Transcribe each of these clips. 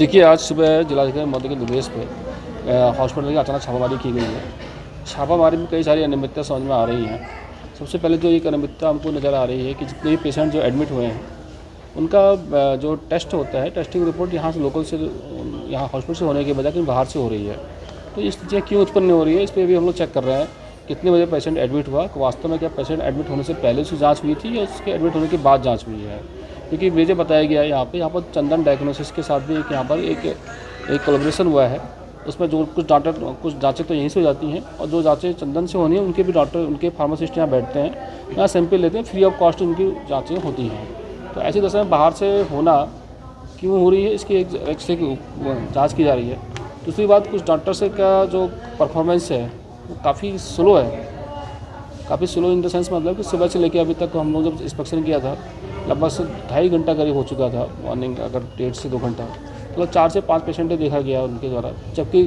देखिए, आज सुबह जिलाधिकारी महोदय के निर्देश पे हॉस्पिटल की अचानक छापामारी की गई है। छापामारी में कई सारी अनियमितता समझ में आ रही हैं। सबसे पहले जो एक अनियमितता हमको नज़र आ रही है कि जितने भी पेशेंट जो एडमिट हुए हैं, उनका जो टेस्ट होता है, टेस्टिंग रिपोर्ट यहाँ से लोकल से यहाँ हॉस्पिटल से होने के बजाय कहीं बाहर से हो रही है। तो ये चीज़ें क्यों उत्पन्न हो रही है, इस पर भी हम लोग चेक कर रहे हैं। कितने बजे पेशेंट एडमिट हुआ, वास्तव में क्या पेशेंट एडमिट होने से पहले उसकी जाँच हुई थी या उसके एडमिट होने के बाद जाँच हुई है। क्योंकि मुझे बताया गया है यहाँ पर चंदन डायग्नोसिस के साथ भी यहाँ पर एक कोलैबोरेशन हुआ है। उसमें जो कुछ जाँचें तो यहीं से हो जाती हैं और जो जाँचें चंदन से होनी है उनके भी डॉक्टर, उनके फार्मासिस्ट यहाँ बैठते हैं, यहाँ सैंपल लेते हैं, फ्री ऑफ कॉस्ट उनकी जाँचें होती हैं। तो ऐसी दशा में बाहर से होना क्यों हो रही है, इसकी एक से जाँच की जा रही है। दूसरी बात, कुछ डॉक्टर से का जो परफॉर्मेंस है वो काफ़ी स्लो है। काफ़ी स्लो इन द सेंस, मतलब कि सुबह से लेकर अभी तक हम लोग जब इंस्पेक्शन किया था लगभग से 2.5 घंटा करीब हो चुका था। मॉर्निंग अगर 1.5 से 2 घंटा, मतलब 4 से 5 पेशेंटें देखा गया उनके द्वारा, जबकि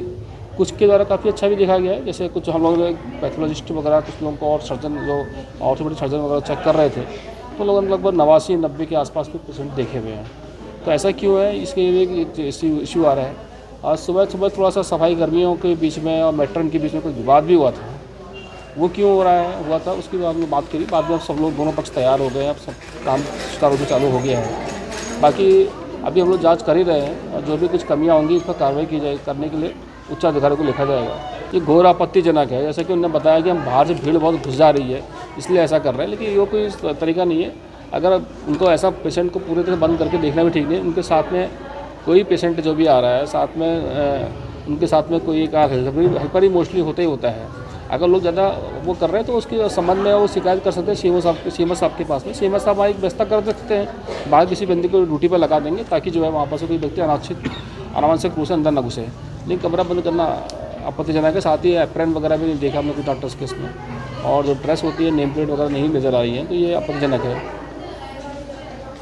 कुछ के द्वारा काफ़ी अच्छा भी देखा गया है। जैसे कुछ हम लोग पैथोलॉजिस्ट वगैरह, कुछ लोगों को और सर्जन जो ऑर्थोपेडिक सर्जन वगैरह चेक कर रहे थे, तो लोगों ने लगभग 89-90 के आसपास के पेशेंट देखे हुए हैं। तो ऐसा क्यों है, इसके लिए एक इशू आ रहा है। आज सुबह सुबह थोड़ा सा सफाई कर्मियों के बीच में और मेट्रन के बीच में कोई विवाद भी हुआ था। वो क्यों हो रहा है, हुआ था, उसकी बाद में बात करी। बाद में अब सब लोग, दोनों पक्ष तैयार हो गए, अब सब काम सुचारू रूप से चालू हो गया है। बाकी अभी हम लोग जांच कर ही रहे हैं और जो भी कुछ कमियां होंगी इस पर कार्रवाई की जाए, करने के लिए उच्चाधिकारी को लिखा जाएगा। ये घोर आपत्तिजनक है। जैसे कि उन्होंने बताया कि हम बाहर से भीड़ बहुत घुस जा रही है इसलिए ऐसा कर रहे हैं, लेकिन ये कोई तरीका नहीं है। अगर उनको ऐसा पेशेंट को पूरी तरह बंद करके देखना भी ठीक नहीं है। उनके साथ में कोई पेशेंट जो भी आ रहा है, साथ में उनके साथ में कोई एक हेल्पर ही मोस्टली होता ही होता है। अगर लोग ज़्यादा वो कर रहे हैं तो उसके संबंध में वो शिकायत कर सकते हैं सीएमओ साहब के पास में। सीएमओ साहब एक व्यवस्था कर सकते हैं, बाहर किसी बंदी को ड्यूटी पर लगा देंगे ताकि जो है वहाँ पर से कोई व्यक्ति अनावश्यक रूप से अंदर न घुसे। लेकिन कमरा बंद करना आपत्तिजनक है। साथ ही एप्रन वगैरह भी नहीं देखा हमने कुछ डॉक्टर्स के इसमें, और जो ड्रेस होती है, नेम प्लेट वगैरह नहीं नज़र आ रही है, तो ये आपत्तिजनक है।